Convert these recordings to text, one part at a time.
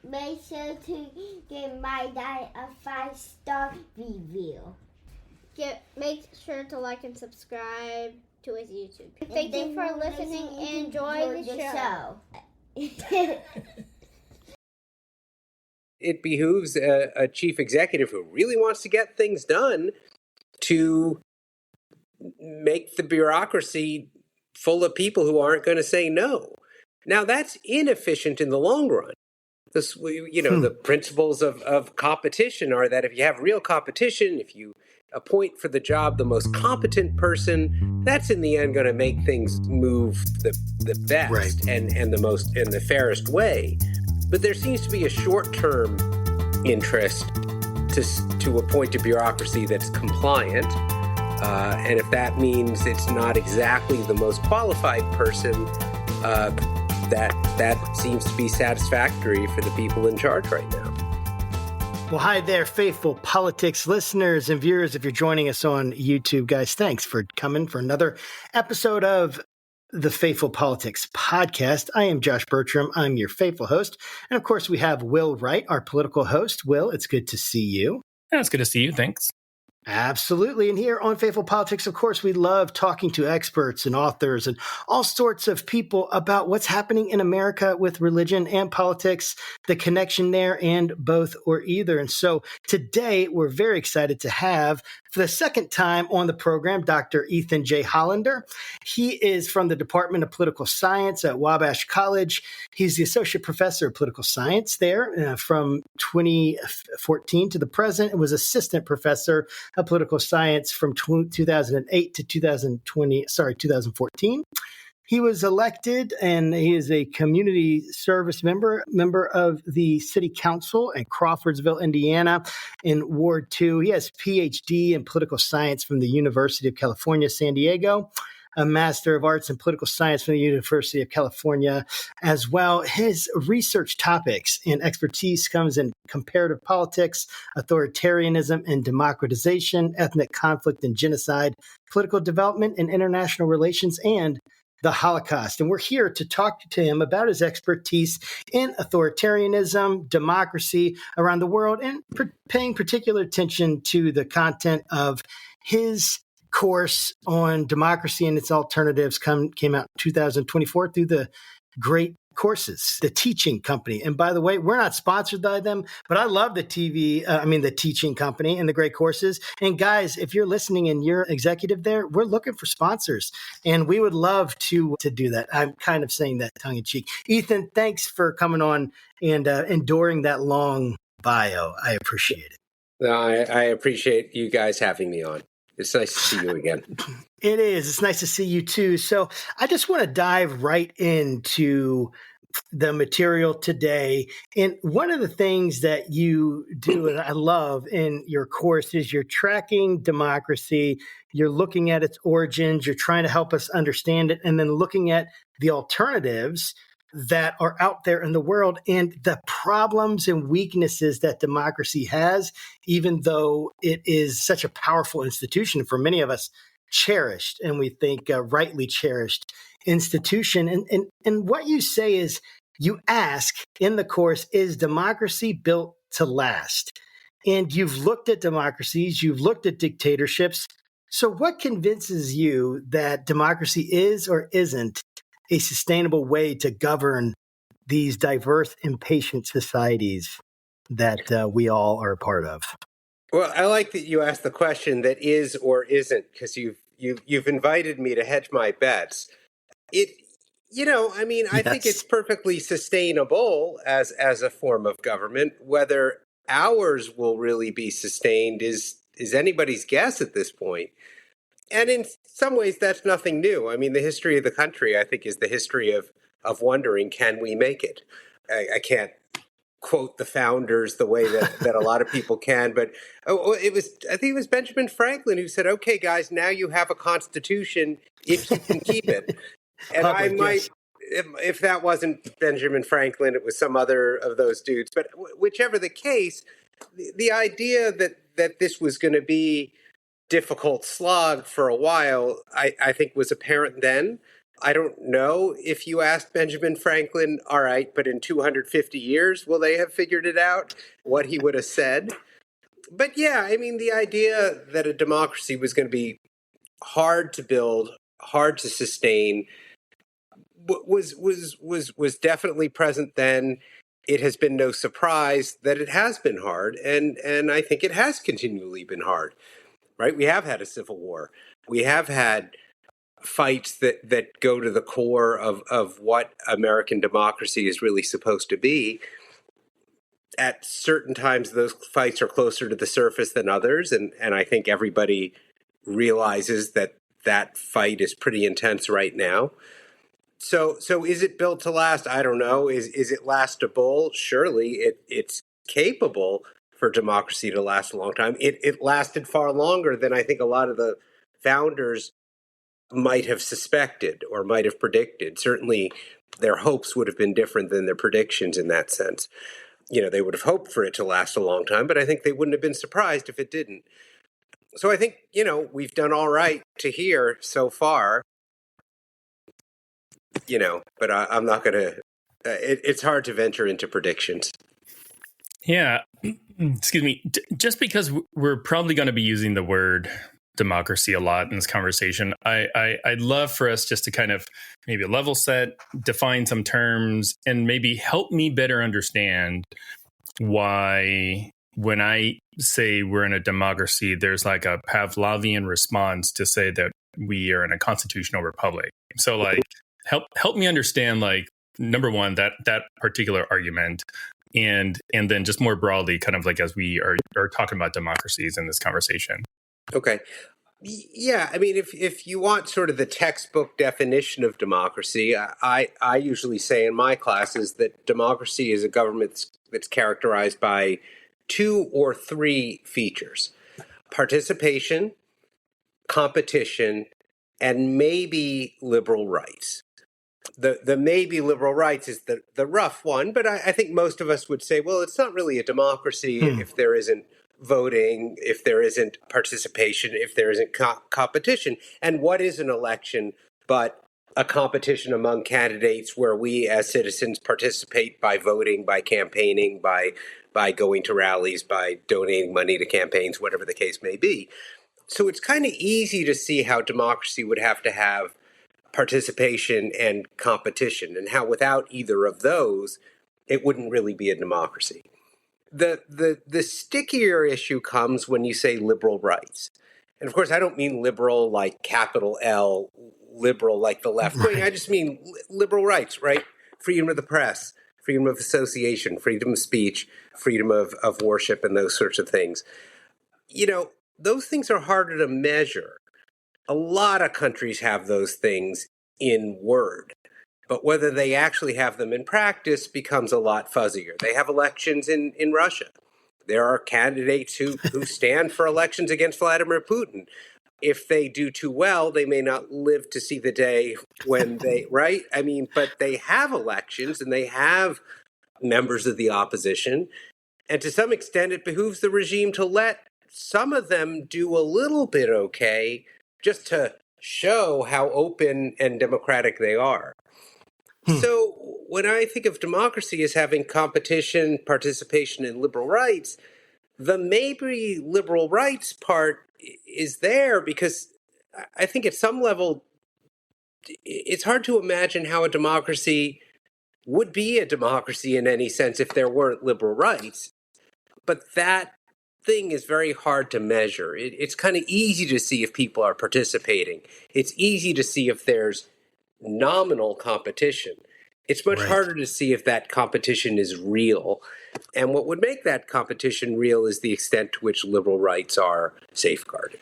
make sure to give my dad a 5-star review. Make sure to like and subscribe to his YouTube. Thank you for listening and enjoy the show. It behooves a chief executive who really wants to get things done to make the bureaucracy full of people who aren't going to say no. Now, that's inefficient in the long run. The principles of competition are that if you have real competition, if you appoint for the job the most competent person, that's in the end going to make things move the best, right, and the fairest way. But there seems to be a short-term interest to appoint a bureaucracy that's compliant. And if that means it's not exactly the most qualified person, that seems to be satisfactory for the people in charge right now. Well, hi there, faithful politics listeners and viewers. If you're joining us on YouTube, guys, thanks for coming for another episode of the Faithful Politics Podcast. I am Josh Bertram. I'm your faithful host. And of course, we have Will Wright, our political host. Will, it's good to see you. Yeah, it's good to see you. Thanks. Absolutely. And here on Faithful Politics, of course, we love talking to experts and authors and all sorts of people about what's happening in America with religion and politics, the connection there, and both or either. And so today, we're very excited to have, for the second time on the program, Dr. Ethan J. Hollander. He is from the Department of Political Science at Wabash College. He's the Associate Professor of Political Science there from 2014 to the present, and was Assistant Professor of Political Science from 2008 to 2014. He was elected, and he is a community service member of the City Council in Crawfordsville, Indiana, in Ward 2. He has PhD in political science from the University of California, San Diego, a Master of Arts in Political Science from the University of California as well. His research topics and expertise comes in comparative politics, authoritarianism and democratization, ethnic conflict and genocide, political development and international relations, and the Holocaust. And we're here to talk to him about his expertise in authoritarianism, democracy around the world, and paying particular attention to the content of his course on democracy and its alternatives came out in 2024 through the Great Courses, the teaching company. And by the way, we're not sponsored by them, but I love the the teaching company and the Great Courses. And guys, if you're listening and you're executive there, we're looking for sponsors, and we would love to do that. I'm kind of saying that tongue in cheek. Ethan, thanks for coming on and enduring that long bio. I appreciate it. No, I appreciate you guys having me on. It's nice to see you again. It is. It's nice to see you too. So I just want to dive right into the material today. And one of the things that you do, and I love in your course, is you're tracking democracy. You're looking at its origins. You're trying to help us understand it, and then looking at the alternatives that are out there in the world and the problems and weaknesses that democracy has, even though it is such a powerful institution for many of us, cherished, and we think rightly cherished institution. And what you say is, you ask in the course, is democracy built to last? And you've looked at democracies, you've looked at dictatorships. So what convinces you that democracy is or isn't a sustainable way to govern these diverse, impatient societies that we all are a part of? Well, I like that you asked the question that is or isn't, because you've invited me to hedge my bets. I think it's perfectly sustainable as a form of government. Whether ours will really be sustained is anybody's guess at this point. And in some ways, that's nothing new. I mean, the history of the country, I think, is the history of wondering, can we make it? I can't quote the founders the way that a lot of people can, but I think it was Benjamin Franklin who said, okay, guys, now you have a constitution if you can keep it. And I might, if that wasn't Benjamin Franklin, it was some other of those dudes. But whichever the case, the idea that this was going to be difficult slog for a while, I think was apparent then. I don't know if you asked Benjamin Franklin, all right, but in 250 years, will they have figured it out, what he would have said? But yeah, I mean, the idea that a democracy was going to be hard to build, hard to sustain, was definitely present then. It has been no surprise that it has been hard, and I think it has continually been hard. Right? We have had a civil war. We have had fights that go to the core of what American democracy is really supposed to be. At certain times, those fights are closer to the surface than others, and I think everybody realizes that that fight is pretty intense right now. So is it built to last? I don't know. Is it lastable? Surely it's capable for democracy to last a long time. It lasted far longer than I think a lot of the founders might have suspected or might have predicted. Certainly their hopes would have been different than their predictions in that sense. You know, they would have hoped for it to last a long time, but I think they wouldn't have been surprised if it didn't. So I think, you know, we've done all right to here so far. You know, but I'm not going to, it's hard to venture into predictions. Yeah. Excuse me. Just because we're probably going to be using the word democracy a lot in this conversation, I'd love for us just to kind of maybe level set, define some terms, and maybe help me better understand why when I say we're in a democracy, there's like a Pavlovian response to say that we are in a constitutional republic. So like, help me understand, like, number one, that particular argument, and then just more broadly, kind of like as we are talking about democracies in this conversation. Okay. Yeah, I mean, if you want sort of the textbook definition of democracy, I usually say in my classes that democracy is a government that's characterized by 2 or 3 features: participation, competition, and maybe liberal rights. The maybe liberal rights is the rough one, but I think most of us would say, well, it's not really a democracy if there isn't voting, if there isn't participation, if there isn't competition. And what is an election but a competition among candidates where we as citizens participate by voting, by campaigning, by going to rallies, by donating money to campaigns, whatever the case may be. So it's kind of easy to see how democracy would have to have participation and competition, and how without either of those, it wouldn't really be a democracy. The stickier issue comes when you say liberal rights. And of course, I don't mean liberal like capital L, liberal like the left wing. I just mean liberal rights, right? Freedom of the press, freedom of association, freedom of speech, freedom of worship, and those sorts of things. You know, those things are harder to measure. A lot of countries have those things in word, but whether they actually have them in practice becomes a lot fuzzier. They have elections in Russia. There are candidates who stand for elections against Vladimir Putin. If they do too well, they may not live to see the day when they, right? I mean, but they have elections and they have members of the opposition. And to some extent, it behooves the regime to let some of them do a little bit okay, just to show how open and democratic they are. So when I think of democracy as having competition, participation, and liberal rights, the maybe liberal rights part is there because I think at some level, it's hard to imagine how a democracy would be a democracy in any sense if there weren't liberal rights. But that thing is very hard to measure. It's kind of easy to see if people are participating. It's easy to see if there's nominal competition. It's much harder to see if that competition is real. And what would make that competition real is the extent to which liberal rights are safeguarded.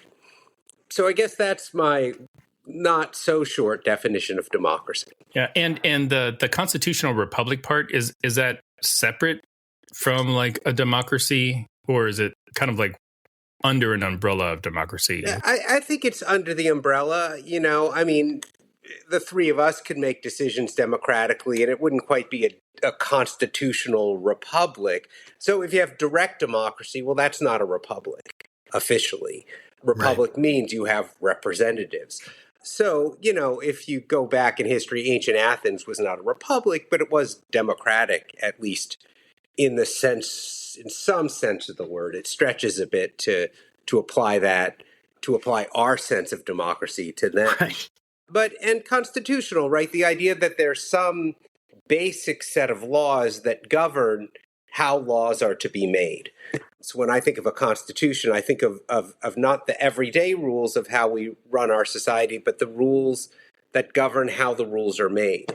So I guess that's my not so short definition of democracy. Yeah, and the constitutional republic part, is that separate from like a democracy, or is it kind of like under an umbrella of democracy? Yeah, I think it's under the umbrella. You know, I mean, the three of us could make decisions democratically, and it wouldn't quite be a constitutional republic. So if you have direct democracy, well, that's not a republic officially. Republic means you have representatives. So, if you go back in history, ancient Athens was not a republic, but it was democratic, at least in some sense of the word. It stretches a bit to apply our sense of democracy to them. Right. And constitutional, right? The idea that there's some basic set of laws that govern how laws are to be made. So when I think of a constitution, I think of not the everyday rules of how we run our society, but the rules that govern how the rules are made.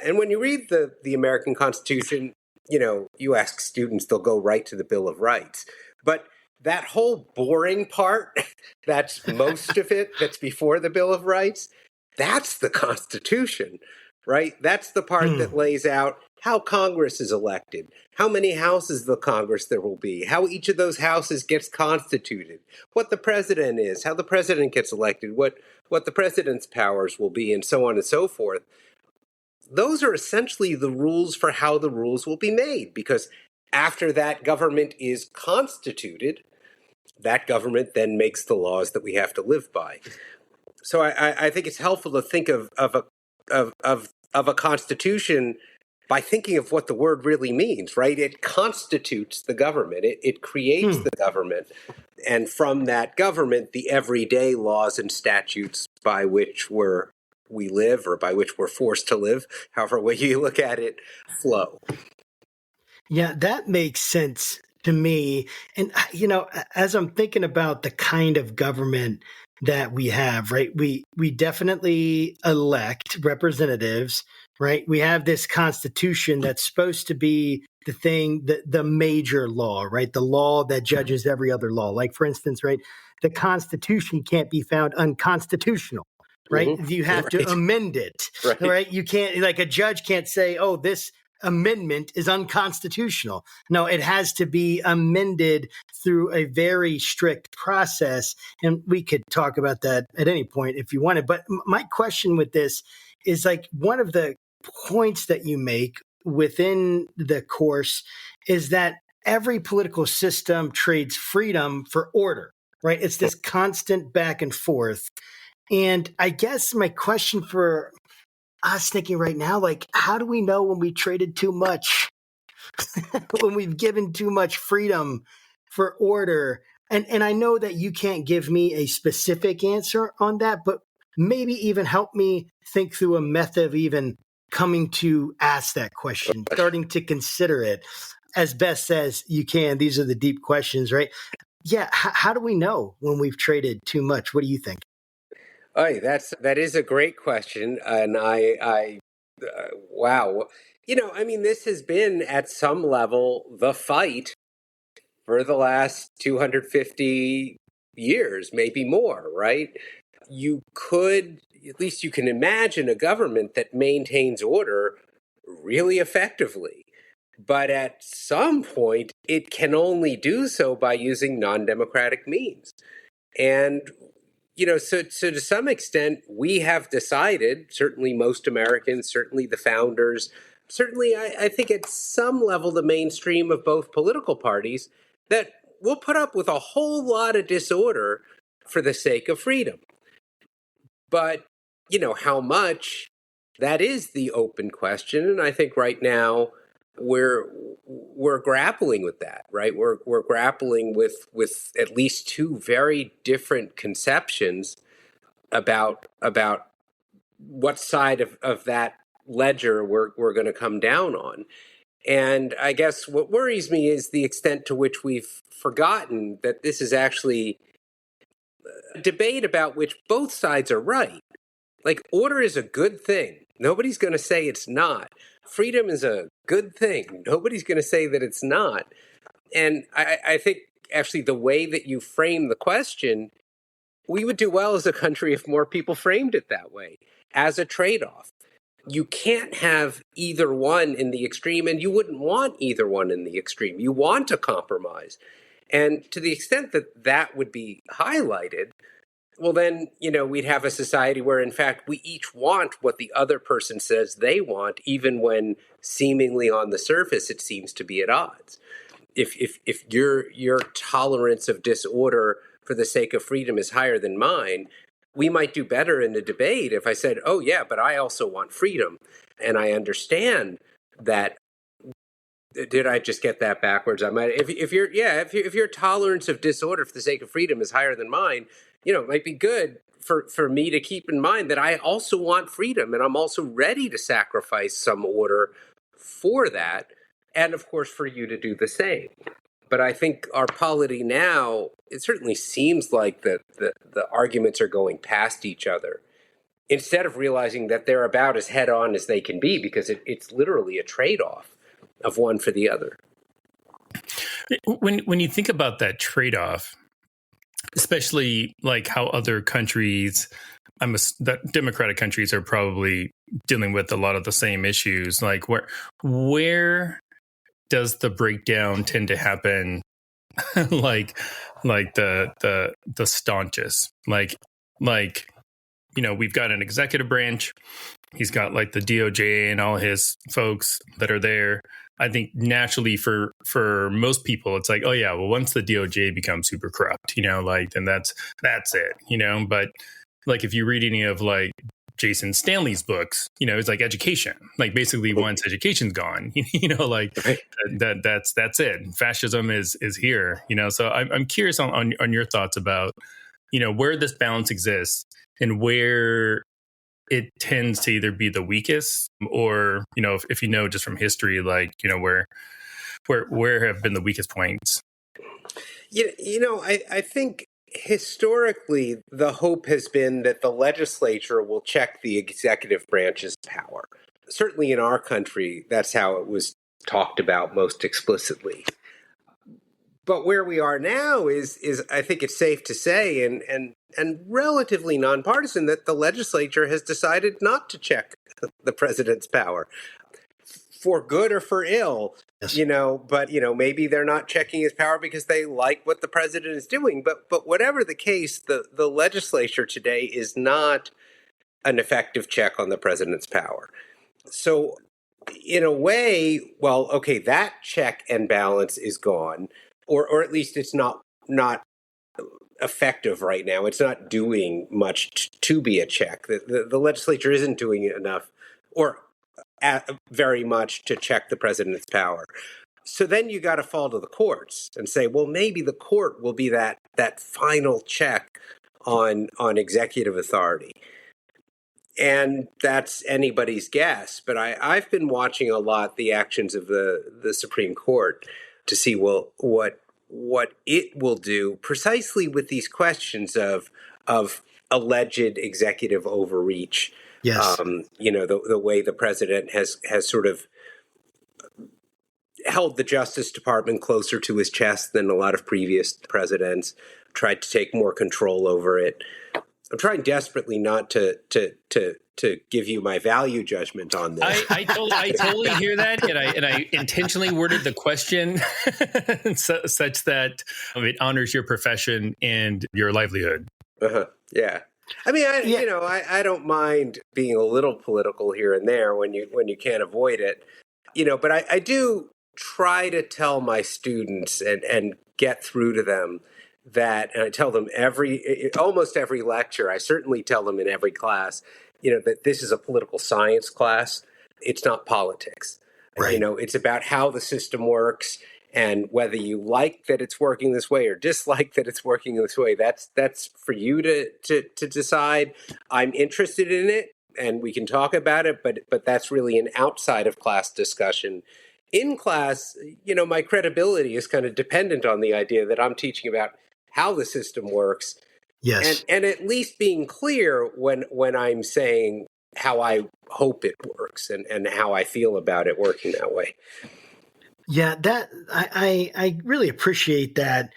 And when you read the American Constitution, you ask students, they'll go right to the Bill of Rights. But that whole boring part, that's most of it, that's before the Bill of Rights, that's the Constitution, right? That's the part that lays out how Congress is elected, how many houses of the Congress there will be, how each of those houses gets constituted, what the president is, how the president gets elected, what the president's powers will be, and so on and so forth. Those are essentially the rules for how the rules will be made, because after that government is constituted, that government then makes the laws that we have to live by. So I think it's helpful to think of a constitution by thinking of what the word really means, right? It constitutes the government. It creates the government. And from that government, the everyday laws and statutes by which we live, or by which we're forced to live, however way you look at it, flow. Yeah, that makes sense to me. And, as I'm thinking about the kind of government that we have, right, we definitely elect representatives, right? We have this constitution that's supposed to be the thing, the major law, right? The law that judges every other law. Like, for instance, right, the Constitution can't be found unconstitutional. Right. Mm-hmm. You have to amend it. Right. You can't, like, a judge can't say, oh, this amendment is unconstitutional. No, it has to be amended through a very strict process. And we could talk about that at any point if you wanted. But my question with this is, like, one of the points that you make within the course is that every political system trades freedom for order. Right. It's this constant back and forth. And I guess my question for us thinking right now, like, how do we know when we traded too much, when we've given too much freedom for order? And I know that you can't give me a specific answer on that, but maybe even help me think through a method of even coming to ask that question, starting to consider it as best as you can. These are the deep questions, right? Yeah. How do we know when we've traded too much? What do you think? Oh, that is a great question, and wow, this has been at some level the fight for the last 250 years, maybe more, right? At least you can imagine a government that maintains order really effectively, but at some point it can only do so by using non-democratic means, and so to some extent, we have decided, certainly most Americans, certainly the founders, certainly I think at some level the mainstream of both political parties, that we'll put up with a whole lot of disorder for the sake of freedom. But, how much, that is the open question. And I think right now we're grappling with that, right? We're grappling with at least two very different conceptions about what side of that ledger we're going to come down on. And I guess what worries me is the extent to which we've forgotten that this is actually a debate about which both sides are right. Like, order is a good thing. Nobody's going to say it's not. Freedom is a good thing. Nobody's going to say that it's not. And I think actually the way that you frame the question, we would do well as a country if more people framed it that way, as a trade-off. You can't have either one in the extreme, and you wouldn't want either one in the extreme. You want a compromise. And to the extent that that would be highlighted, well, then, we'd have a society where, in fact, we each want what the other person says they want, even when seemingly on the surface it seems to be at odds. If your tolerance of disorder for the sake of freedom is higher than mine, we might do better in a debate if I said, oh, yeah, but I also want freedom. And I understand that. Did I just get that backwards? I might. If your tolerance of disorder for the sake of freedom is higher than mine, it might be good for me to keep in mind that I also want freedom, and I'm also ready to sacrifice some order for that, and of course for you to do the same. But I think our polity now, it certainly seems like the arguments are going past each other instead of realizing that they're about as head on as they can be, because it's literally a trade-off of one for the other. When you think about that trade-off, especially like how other countries, that democratic countries are probably dealing with a lot of the same issues. Like where does the breakdown tend to happen? like the staunchest, like we've got an executive branch. He's got like the DOJ and all his folks that are there. I think naturally for most people, it's like, oh yeah, well, once the DOJ becomes super corrupt, then that's it, But like if you read any of like Jason Stanley's books, it's like education. Like basically once education's gone, that's it. Fascism is here, So I'm curious on your thoughts about, where this balance exists and where it tends to either be the weakest or, if just from history, like, where have been the weakest points? I think historically the hope has been that the legislature will check the executive branch's power. Certainly in our country, that's how it was talked about most explicitly. But where we are now is I think it's safe to say, and relatively nonpartisan, that the legislature has decided not to check the president's power, for good or for ill. Yes. But maybe they're not checking his power because they like what the president is doing. But whatever the case, the legislature today is not an effective check on the president's power. So in a way, well, okay, that check and balance is gone. Or at least it's not effective right now. It's not doing much to be a check. The legislature isn't doing enough or very much to check the president's power. So then you got to fall to the courts and say, well, maybe the court will be that final check on executive authority. And that's anybody's guess. But I've been watching a lot the actions of the Supreme Court to see, well, what it will do precisely with these questions of alleged executive overreach. Yes. The way the president has sort of held the Justice Department closer to his chest than a lot of previous presidents, tried to take more control over it. I'm trying desperately not to give you my value judgment on this. I totally hear that, and I intentionally worded the question such that it honors your profession and your livelihood. Yeah, I mean, I don't mind being a little political here and there when you can't avoid it, But I do try to tell my students and get through to them that, and I tell them almost every lecture, I certainly tell them in every class, that this is a political science class. It's not politics. Right. It's about how the system works, and whether you like that it's working this way or dislike that it's working this way, that's for you to decide. I'm interested in it, and we can talk about it, but that's really an outside of class discussion. In class, my credibility is kind of dependent on the idea that I'm teaching about how the system works. Yes. And at least being clear when I'm saying how I hope it works and how I feel about it working that way. Yeah, that I really appreciate that.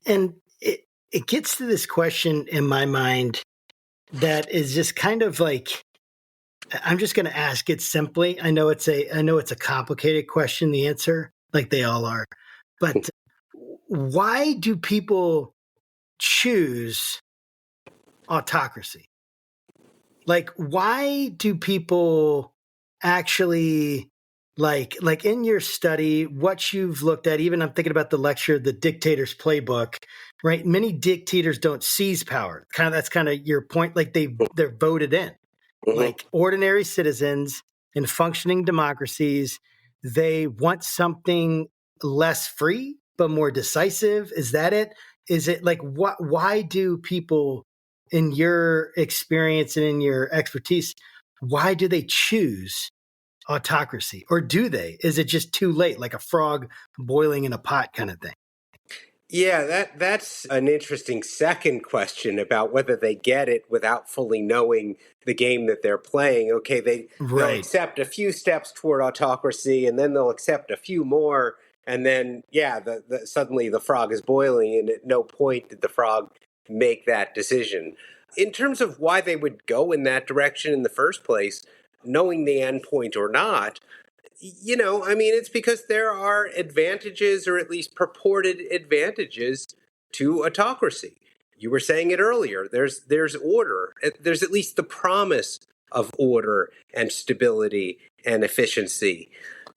And it gets to this question in my mind that is just kind of like, I'm just going to ask it simply. I know it's a complicated question, the answer, like they all are. But why do people choose autocracy? Like, why do people actually Like in your study, what you've looked at, even I'm thinking about the lecture, The Dictator's Playbook, right? Many dictators don't seize power. That's kind of your point. Like they're voted in. Like ordinary citizens in functioning democracies, they want something less free but more decisive. Is that it? Is it like why do people, in your experience and in your expertise, why do they choose autocracy? Or do they? Is it just too late, like a frog boiling in a pot kind of thing? Yeah, that's an interesting second question about whether they get it without fully knowing the game that they're playing. Okay, they'll Right. accept a few steps toward autocracy, and then they'll accept a few more, and then suddenly the frog is boiling, and at no point did the frog make that decision. In terms of why they would go in that direction in the first place, knowing the end point or not, it's because there are advantages, or at least purported advantages, to autocracy. You were saying it earlier. There's order. There's at least the promise of order and stability and efficiency.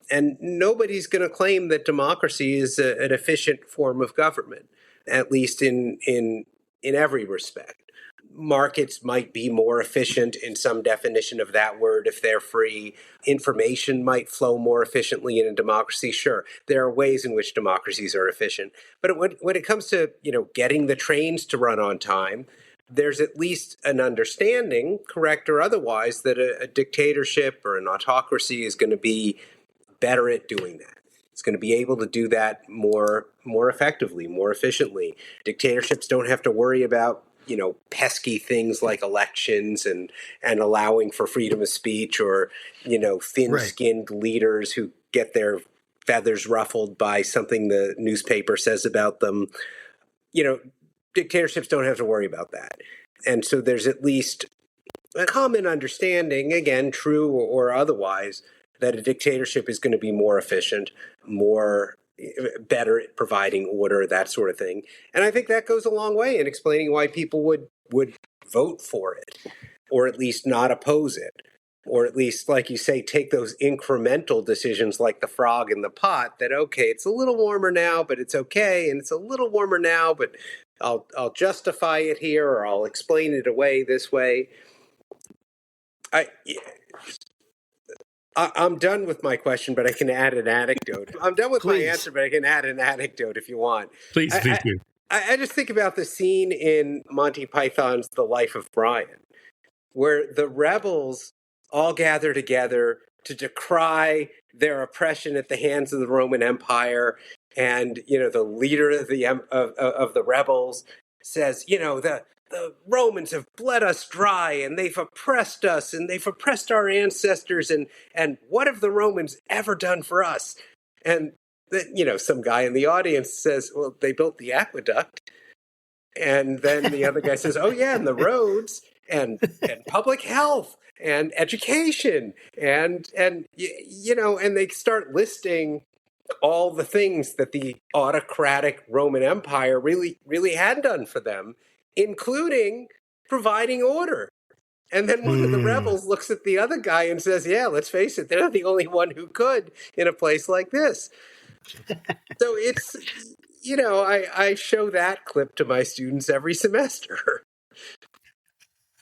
And nobody's going to claim that democracy is an efficient form of government, at least in every respect. Markets might be more efficient in some definition of that word if they're free. Information might flow more efficiently in a democracy. Sure, there are ways in which democracies are efficient. But when it comes to, getting the trains to run on time, there's at least an understanding, correct or otherwise, that a dictatorship or an autocracy is going to be better at doing that. It's going to be able to do that more effectively, more efficiently. Dictatorships don't have to worry about pesky things like elections and allowing for freedom of speech, or, thin-skinned leaders who get their feathers ruffled by something the newspaper says about them. Dictatorships don't have to worry about that. And so there's at least a common understanding, again, true or otherwise, that a dictatorship is going to be more efficient, better at providing order, that sort of thing. And I think that goes a long way in explaining why people would vote for it, or at least not oppose it, or at least, like you say, take those incremental decisions like the frog in the pot, that, okay, it's a little warmer now, but it's okay, and it's a little warmer now, but I'll justify it here, or I'll explain it away this way. I'm done with my question, but I can add an anecdote. I'm done with my answer, but I can add an anecdote if you want. Please do. I just think about the scene in Monty Python's The Life of Brian, where the rebels all gather together to decry their oppression at the hands of the Roman Empire. And, the leader of the rebels says, the Romans have bled us dry, and they've oppressed us, and they've oppressed our ancestors, and what have the Romans ever done for us? And some guy in the audience says, well, they built the aqueduct. And then the other guy says, oh yeah, and the roads, and public health, and education, and they start listing all the things that the autocratic Roman Empire really, really had done for them, including providing order. And then one of the rebels looks at the other guy and says, yeah, let's face it, they're the only one who could in a place like this. So it's, I show that clip to my students every semester.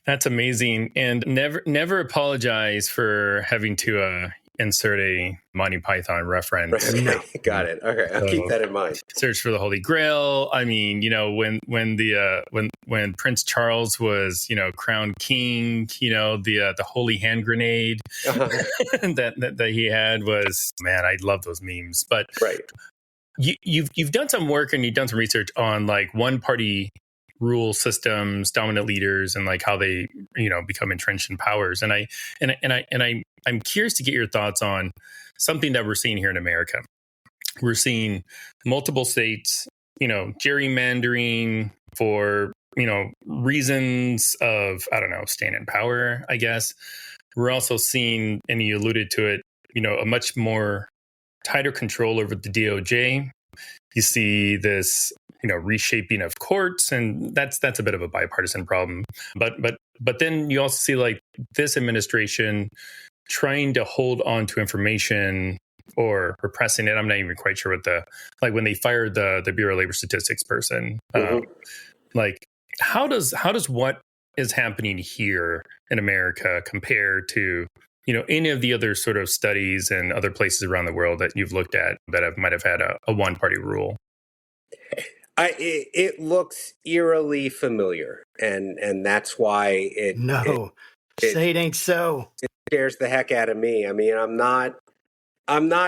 That's amazing. And never apologize for having to insert a Monty Python reference. Okay, got it. Okay, I'll keep that in mind. Search for the Holy Grail. I mean, when Prince Charles was, crowned king, the holy hand grenade that he had was, man, I love those memes. But right. You've done some work and you've done some research on like one party rule systems, dominant leaders, and like how they, become entrenched in powers. And I'm curious to get your thoughts on something that we're seeing here in America. We're seeing multiple states, gerrymandering for, reasons of, staying in power, I guess. We're also seeing, and you alluded to it, a much more tighter control over the DOJ. You see this, reshaping of courts, and that's a bit of a bipartisan problem. But then you also see like this administration trying to hold on to information or repressing it. I'm not even quite sure what like when they fired the Bureau of Labor Statistics person, like how does what is happening here in America compare to, any of the other sort of studies and other places around the world that you've looked at that might have had a one-party rule? It looks eerily familiar, and that's why say it ain't so. It scares the heck out of me. I mean, I'm not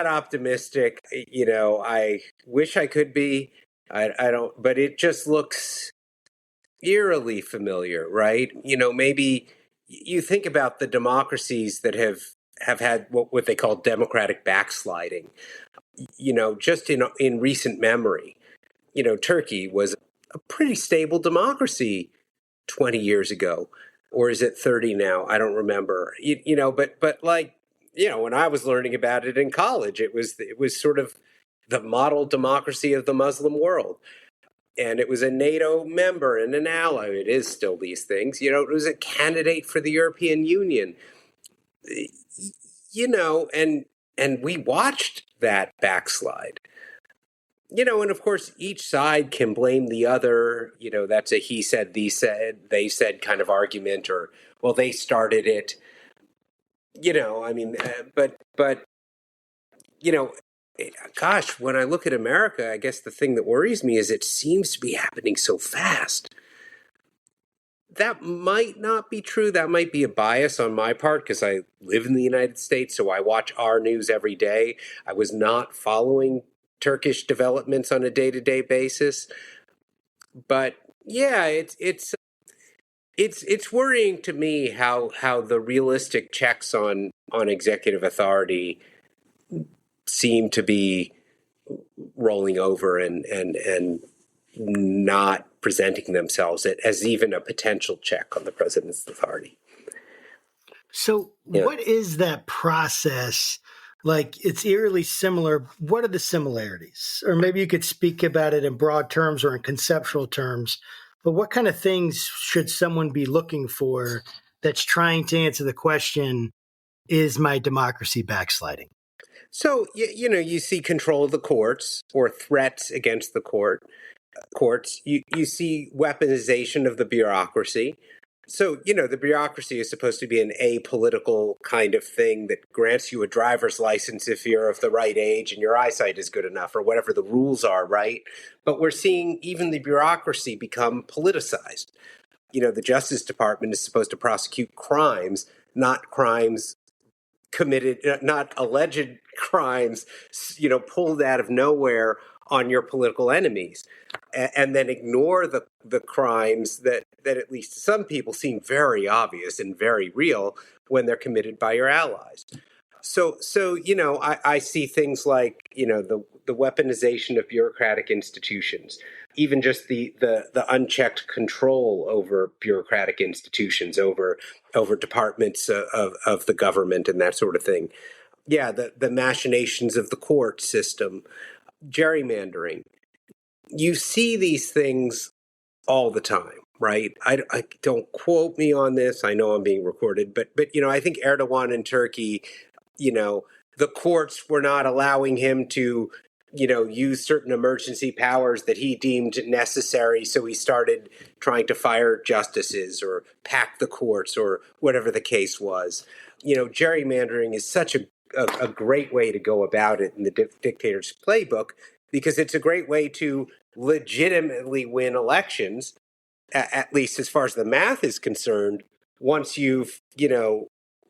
optimistic. I wish I could be. I don't, but it just looks eerily familiar, right? Maybe you think about the democracies that have had what they call democratic backsliding. Just in recent memory. Turkey was a pretty stable democracy 20 years ago, or is it 30 now? I don't remember. But like, when I was learning about it in college, it was sort of the model democracy of the Muslim world. And it was a NATO member and an ally. It is still these things. It was a candidate for the European Union. And we watched that backslide. And of course, each side can blame the other. That's a he said, they said kind of argument, or, well, they started it. Gosh, when I look at America, I guess the thing that worries me is it seems to be happening so fast. That might not be true. That might be a bias on my part because I live in the United States, so I watch our news every day. I was not following Turkish developments on a day-to-day basis. But yeah, it's worrying to me how the realistic checks on executive authority seem to be rolling over and not presenting themselves as even a potential check on the president's authority. So what is that process? Like, it's eerily similar. What are the similarities? Or maybe you could speak about it in broad terms or in conceptual terms. But what kind of things should someone be looking for that's trying to answer the question, is my democracy backsliding? So, you see control of the courts or threats against the courts. You see weaponization of the bureaucracy. So, the bureaucracy is supposed to be an apolitical kind of thing that grants you a driver's license if you're of the right age and your eyesight is good enough, or whatever the rules are, right? But we're seeing even the bureaucracy become politicized. The Justice Department is supposed to prosecute crimes, not crimes committed, not alleged crimes, pulled out of nowhere on your political enemies, and then ignore the crimes that at least to some people seem very obvious and very real when they're committed by your allies. So I see things like the weaponization of bureaucratic institutions, even just the unchecked control over bureaucratic institutions, over departments of the government and that sort of thing. Yeah, the machinations of the court system, gerrymandering. You see these things all the time, right? I don't quote me on this. I know I'm being recorded, but I think Erdogan in Turkey, the courts were not allowing him to use certain emergency powers that he deemed necessary. So he started trying to fire justices or pack the courts or whatever the case was. Gerrymandering is such a great way to go about it in the dictator's playbook, because it's a great way to legitimately win elections, at least as far as the math is concerned, once you've,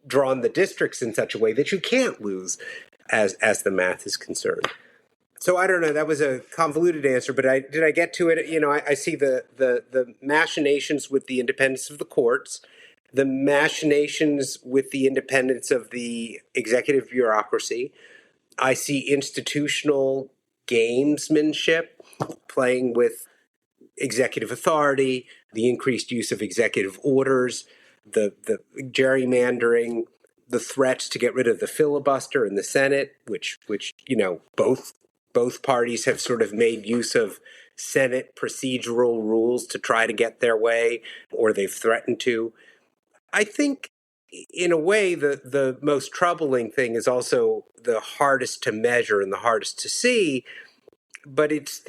drawn the districts in such a way that you can't lose as the math is concerned. So I don't know, that was a convoluted answer, but did I get to it? I see the machinations with the independence of the courts, the machinations with the independence of the executive bureaucracy. I see institutional gamesmanship, playing with executive authority, the increased use of executive orders, the gerrymandering, the threats to get rid of the filibuster in the Senate, which both parties have sort of made use of Senate procedural rules to try to get their way, or they've threatened to. I think in a way, the most troubling thing is also the hardest to measure and the hardest to see, but it's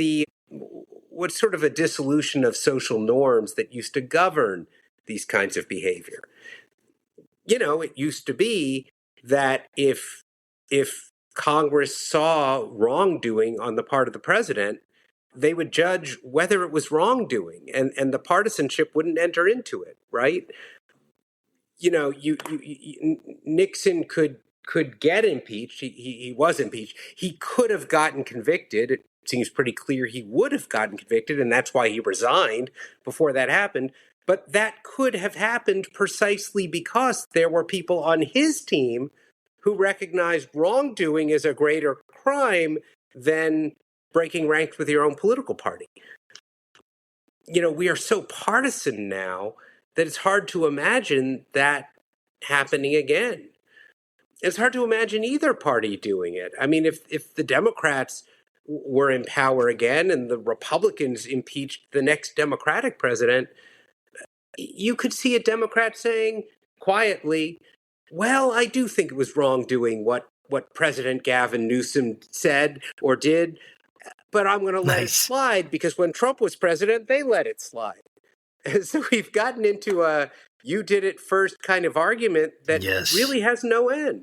what's sort of a dissolution of social norms that used to govern these kinds of behavior. It used to be that if Congress saw wrongdoing on the part of the president, they would judge whether it was wrongdoing, and the partisanship wouldn't enter into it, right? Nixon could get impeached. He was impeached. He could have gotten convicted. It seems pretty clear he would have gotten convicted, and that's why he resigned before that happened. But that could have happened precisely because there were people on his team who recognized wrongdoing as a greater crime than breaking ranks with your own political party. We are so partisan now that it's hard to imagine that happening again. It's hard to imagine either party doing it. I mean, if the Democrats were in power again and the Republicans impeached the next Democratic president, you could see a Democrat saying quietly, well, I do think it was wrongdoing what President Gavin Newsom said or did, but I'm going to let it slide because when Trump was president, they let it slide. And so we've gotten into a you did it first kind of argument that really has no end,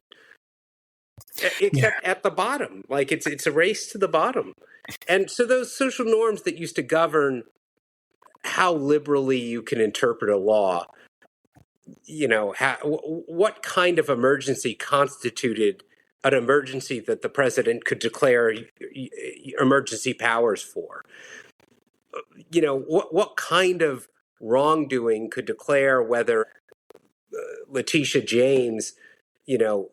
except at the bottom. Like it's a race to the bottom. And so those social norms that used to govern how liberally you can interpret a law, what kind of emergency constituted an emergency that the president could declare emergency powers for? What kind of wrongdoing could declare whether Letitia James,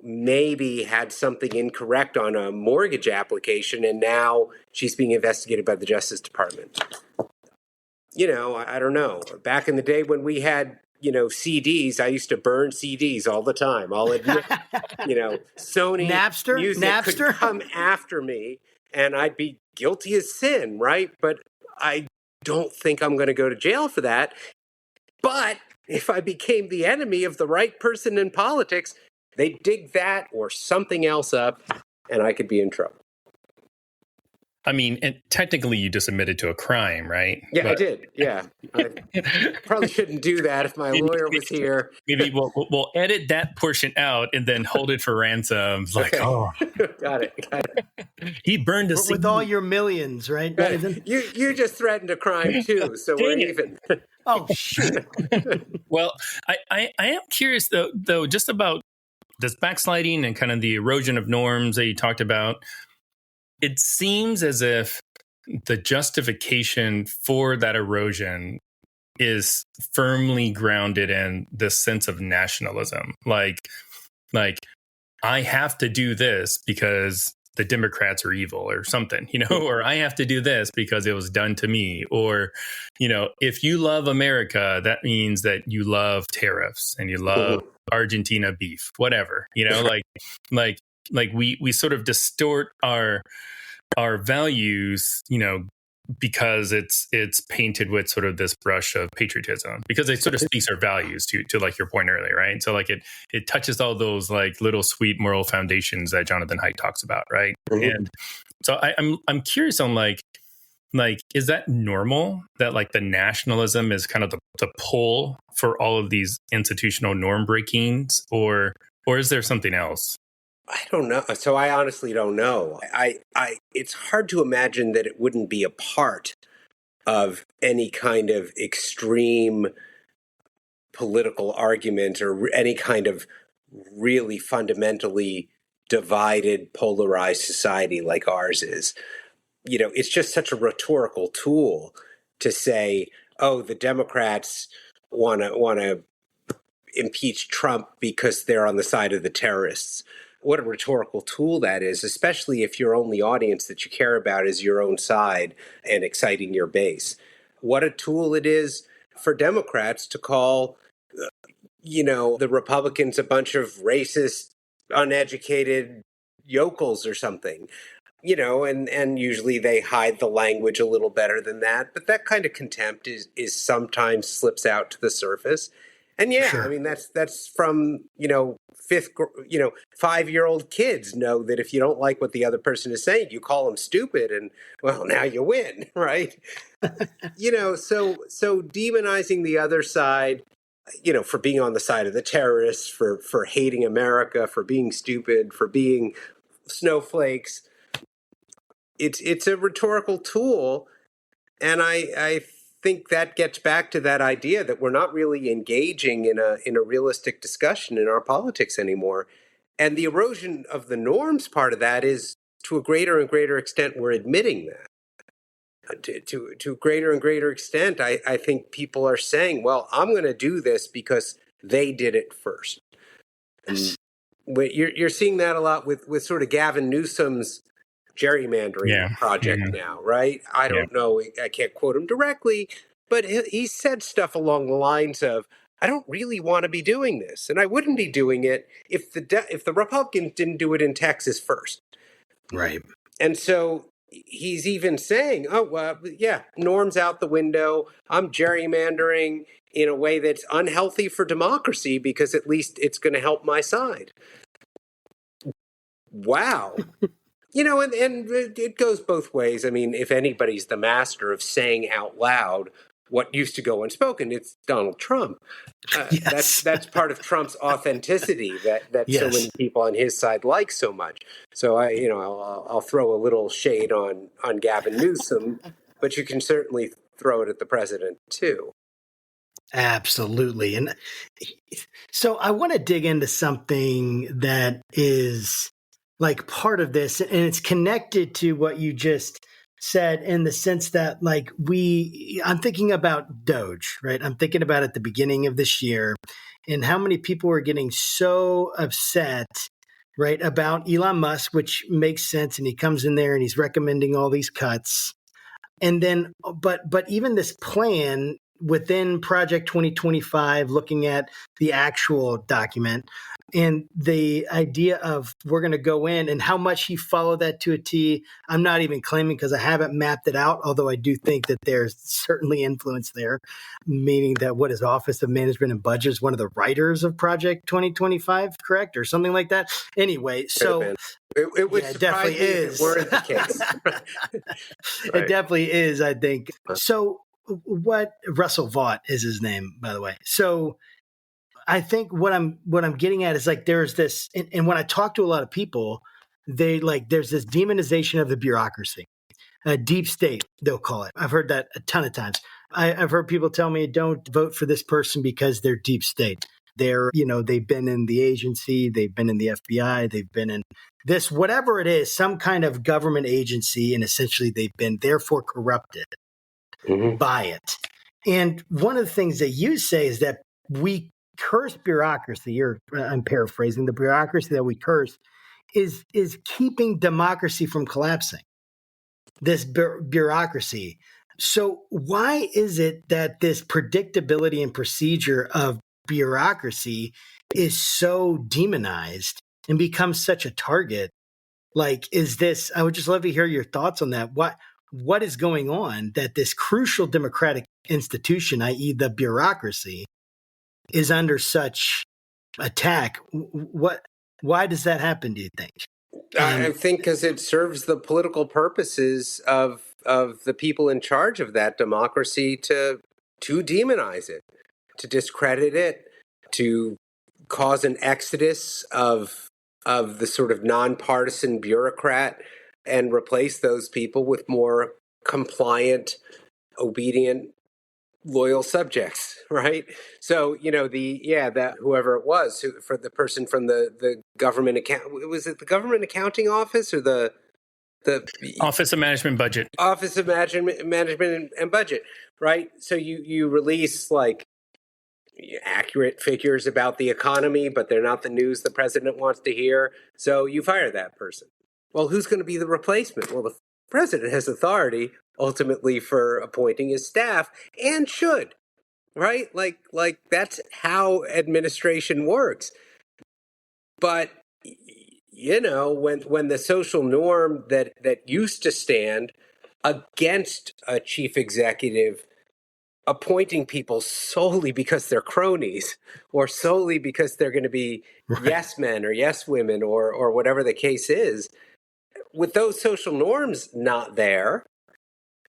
maybe had something incorrect on a mortgage application and now she's being investigated by the Justice Department? I don't know. Back in the day when we had, CDs, I used to burn CDs all the time. I'll admit, Sony music could come after me and I'd be guilty as sin, right? But I don't think I'm going to go to jail for that. But if I became the enemy of the right person in politics, they'd dig that or something else up and I could be in trouble. I mean, and technically you just admitted to a crime, right? Yeah, I did. Yeah. I probably shouldn't do that if my lawyer was here. Maybe we'll edit that portion out and then hold it for ransom. It's like, Got it. He burned a CD. With all your millions, right? You just threatened a crime too, so we're even. Oh, shoot. Well, I am curious though, just about this backsliding and kind of the erosion of norms that you talked about. It seems as if the justification for that erosion is firmly grounded in this sense of nationalism. Like I have to do this because the Democrats are evil or something, or I have to do this because it was done to me. Or, if you love America, that means that you love tariffs and you love Argentina beef, whatever, like we sort of distort our values, because it's painted with sort of this brush of patriotism, because it sort of speaks our values to like your point earlier, right? So like it touches all those like little sweet moral foundations that Jonathan Haidt talks about, right? Mm-hmm. And so I'm curious on like is that normal that like the nationalism is kind of the pull for all of these institutional norm breakings, or is there something else? I don't know. So I honestly don't know. It's hard to imagine that it wouldn't be a part of any kind of extreme political argument or any kind of really fundamentally divided, polarized society like ours is. It's just such a rhetorical tool to say, oh, the Democrats want to impeach Trump because they're on the side of the terrorists. What a rhetorical tool that is, especially if your only audience that you care about is your own side and exciting your base. What a tool it is for Democrats to call, the Republicans a bunch of racist, uneducated yokels or something, and usually they hide the language a little better than that. But that kind of contempt is sometimes slips out to the surface. And yeah, Sure. I mean, that's from, 5-year-old kids know that if you don't like what the other person is saying, you call them stupid and, well, now you win, right? So demonizing the other side, for being on the side of the terrorists, for hating America, for being stupid, for being snowflakes, it's a rhetorical tool. And I think that gets back to that idea that we're not really engaging in a realistic discussion in our politics anymore. And the erosion of the norms part of that is, to a greater and greater extent, we're admitting that. To a greater and greater extent, I think people are saying, well, I'm going to do this because they did it first. And you're seeing that a lot with sort of Gavin Newsom's gerrymandering project now, right? I don't know, I can't quote him directly, but he said stuff along the lines of, I don't really want to be doing this, and I wouldn't be doing it if the Republicans didn't do it in Texas first. Right. And so he's even saying, oh, well, yeah, norms out the window. I'm gerrymandering in a way that's unhealthy for democracy because at least it's going to help my side. Wow. And it goes both ways. I mean, if anybody's the master of saying out loud what used to go unspoken, it's Donald Trump. Yes. That's part of Trump's authenticity that Yes. so many people on his side like so much. So I'll throw a little shade on Gavin Newsom, but you can certainly throw it at the president too. Absolutely. And so I want to dig into something that is like part of this, and it's connected to what you just said in the sense that I'm thinking about Doge, right? I'm thinking about at the beginning of this year and how many people were getting so upset, right, about Elon Musk, which makes sense. And he comes in there and he's recommending all these cuts. And then, but even this plan within Project 2025, looking at the actual document and the idea of we're going to go in and how much he followed that to a T. I'm not even claiming because I haven't mapped it out, although I do think that there's certainly influence there, meaning that what is Office of Management and Budget is one of the writers of Project 2025, correct? Or something like that. Anyway, so it would surprise me if it weren't the case. Right. It definitely is, I think. So what Russell Vought is his name, by the way. So I think what I'm getting at is there's this, and when I talk to a lot of people, there's this demonization of the bureaucracy, a deep state, they'll call it. I've heard that a ton of times. I've heard people tell me, don't vote for this person because they're deep state. They've been in the agency, they've been in the FBI, they've been in this, whatever it is, some kind of government agency, and essentially they've been therefore corrupted by it. And one of the things that you say is that we curse bureaucracy, or I'm paraphrasing, the bureaucracy that we curse is keeping democracy from collapsing, this bureaucracy. So why is it that this predictability and procedure of bureaucracy is so demonized and becomes such a target? I would just love to hear your thoughts on that. What is going on that this crucial democratic institution, i.e. the bureaucracy, is under such attack? Why does that happen, do you think? I think because it serves the political purposes of the people in charge of that democracy to demonize it, to discredit it, to cause an exodus of the sort of nonpartisan bureaucrat and replace those people with more compliant, obedient, loyal subjects, right? So, that whoever it was, for the person from the government was it the government accounting office or the Office of Management Budget? Office of Management and Budget, right? So you release accurate figures about the economy, but they're not the news the president wants to hear. So you fire that person. Well, who's going to be the replacement? Well, the president has authority ultimately for appointing his staff and should, right? Like that's how administration works. But when the social norm that used to stand against a chief executive appointing people solely because they're cronies or solely because they're going to be yes men or yes women or whatever the case is, with those social norms not there,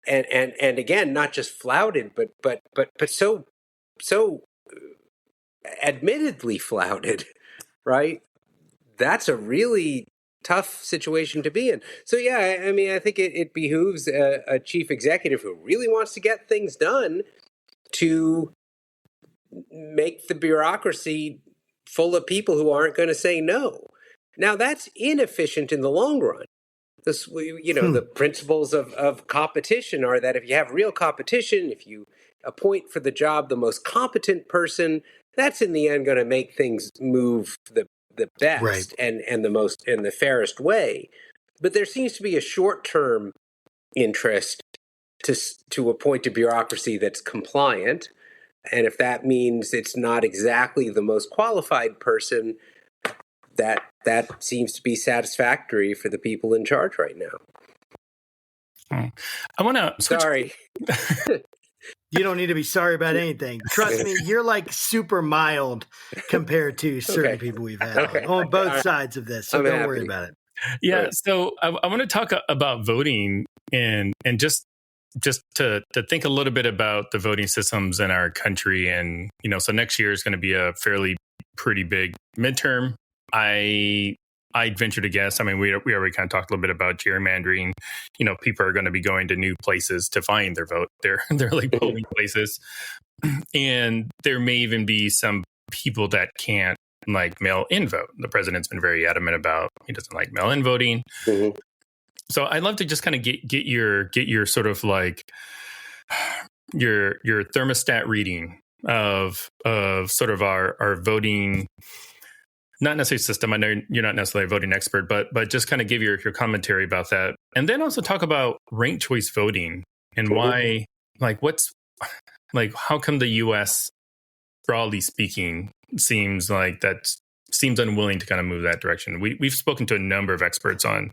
and again, not just flouted, but so admittedly flouted, right? That's a really tough situation to be in. So yeah, I mean, I think it behooves a chief executive who really wants to get things done to make the bureaucracy full of people who aren't going to say no. Now that's inefficient in the long run. The principles of competition are that if you have real competition, if you appoint for the job the most competent person, that's in the end going to make things move the best and the most and the fairest way. But there seems to be a short-term interest to appoint a bureaucracy that's compliant, and if that means it's not exactly the most qualified person, that seems to be satisfactory for the people in charge right now. I want to switch. Sorry. You don't need to be sorry about anything. Trust me, you're like super mild compared to certain people we've had on both sides of this. So don't worry about it. Yeah. Right. So I want to talk about voting and just to think a little bit about the voting systems in our country. And, so next year is going to be a pretty big midterm. I'd venture to guess. I mean, we already kind of talked a little bit about gerrymandering. People are going to be going to new places to find their vote. They're like polling places, and there may even be some people that can't like mail-in vote. The president's been very adamant about he doesn't like mail-in voting. Mm-hmm. So I'd love to just kind of get your sort of like your thermostat reading of sort of our voting. Not necessarily system. I know you're not necessarily a voting expert, but just kind of give your commentary about that. And then also talk about ranked choice voting and why, how come the U.S., broadly speaking, seems unwilling to kind of move that direction. We've spoken to a number of experts on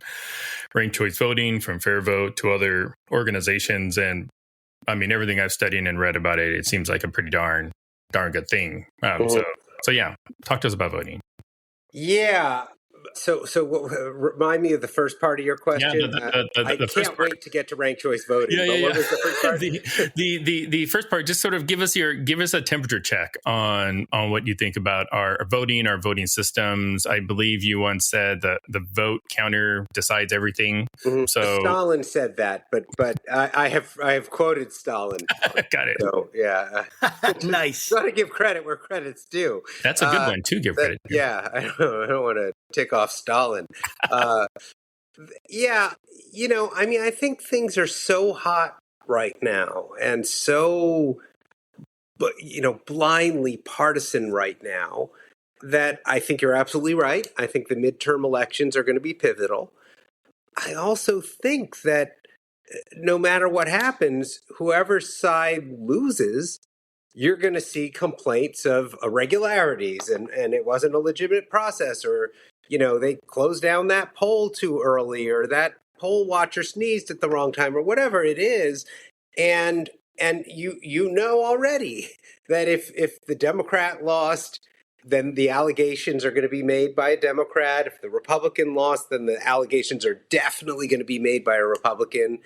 ranked choice voting, from Fair Vote to other organizations. And I mean, everything I've studied and read about it seems like a pretty darn good thing. So yeah, talk to us about voting. Yeah. So remind me of the first part of your question. Yeah, I can't wait to get to ranked choice voting. What was the first part? the first part, just sort of give us a temperature check on what you think about our voting systems. I believe you once said that the vote counter decides everything. Mm-hmm. So Stalin said that, but I have quoted Stalin. Got it. So yeah, nice. Got to give credit where credit's due. That's a good one to give credit to. Yeah, I don't want to tick off Stalin. Yeah, I mean, I think things are so hot right now and so, blindly partisan right now that I think you're absolutely right. I think the midterm elections are going to be pivotal. I also think that no matter what happens, whoever side loses, you're going to see complaints of irregularities and it wasn't a legitimate process, or they closed down that poll too early, or that poll watcher sneezed at the wrong time, or whatever it is. And you already that if the Democrat lost, then the allegations are going to be made by a Democrat. If the Republican lost, then the allegations are definitely going to be made by a Republican.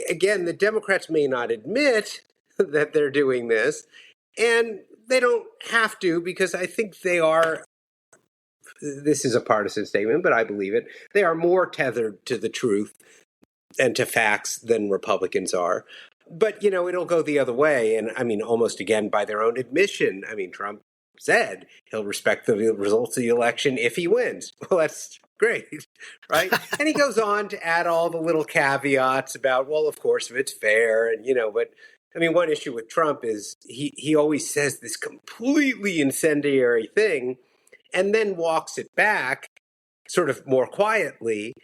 Again, the Democrats may not admit that they're doing this, and they don't have to, because I think they are. This is a partisan statement, but I believe it. They are more tethered to the truth and to facts than Republicans are. But, it'll go the other way. And I mean, almost again, by their own admission, I mean, Trump said he'll respect the results of the election if he wins. Well, that's great, right? And he goes on to add all the little caveats about, well, of course, if it's fair, and, but I mean, one issue with Trump is he always says this completely incendiary thing and then walks it back sort of more quietly.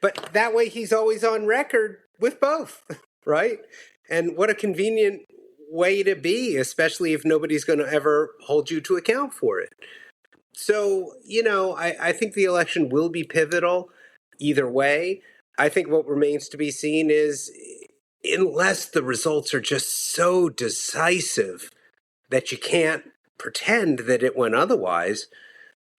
But that way he's always on record with both, right? And what a convenient way to be, especially if nobody's going to ever hold you to account for it. So, I think the election will be pivotal either way. I think what remains to be seen is, unless the results are just so decisive that you can't pretend that it went otherwise.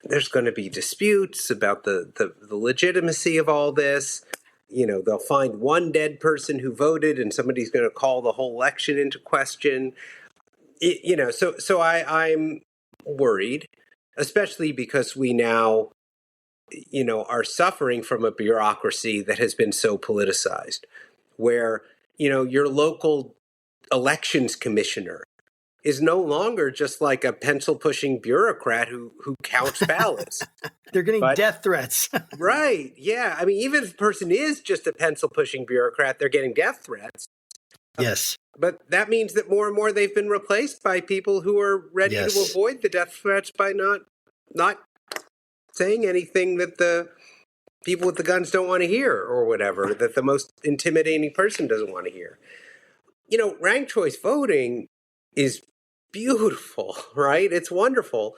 There's going to be disputes about the legitimacy of all this. They'll find one dead person who voted and somebody's going to call the whole election into question. I'm worried, especially because we now, are suffering from a bureaucracy that has been so politicized, where, your local elections commissioner is no longer just like a pencil-pushing bureaucrat who counts ballots. They're getting death threats. Right, yeah. I mean, even if the person is just a pencil-pushing bureaucrat, they're getting death threats. Yes. But that means that more and more they've been replaced by people who are ready to avoid the death threats by not saying anything that the people with the guns don't want to hear, or whatever, that the most intimidating person doesn't want to hear. Ranked choice voting is beautiful, right? It's wonderful.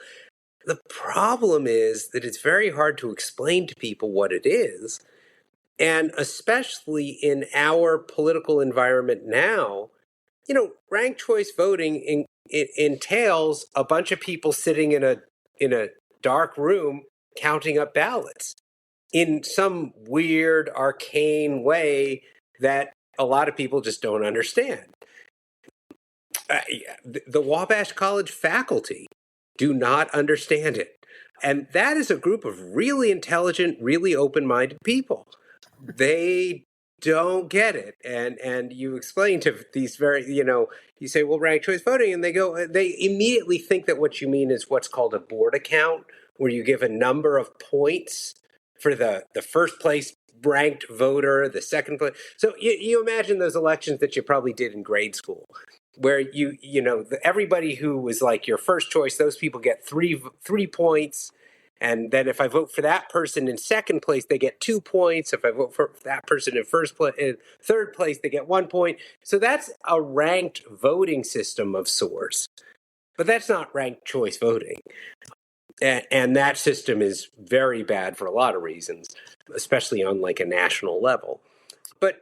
The problem is that it's very hard to explain to people what it is. And especially in our political environment now, ranked choice voting entails a bunch of people sitting in a dark room counting up ballots in some weird, arcane way that a lot of people just don't understand. The Wabash College faculty do not understand it. And that is a group of really intelligent, really open-minded people. They don't get it. And you explain to these you say, well, ranked choice voting, and they immediately think that what you mean is what's called a board account, where you give a number of points for the first place ranked voter, the second place. So you imagine those elections that you probably did in grade school, where everybody who was like your first choice, those people get three points. And then if I vote for that person in second place, they get 2 points. If I vote for that person in third place, they get 1 point. So that's a ranked voting system of sorts. But that's not ranked choice voting. And that system is very bad for a lot of reasons, especially on like a national level. But,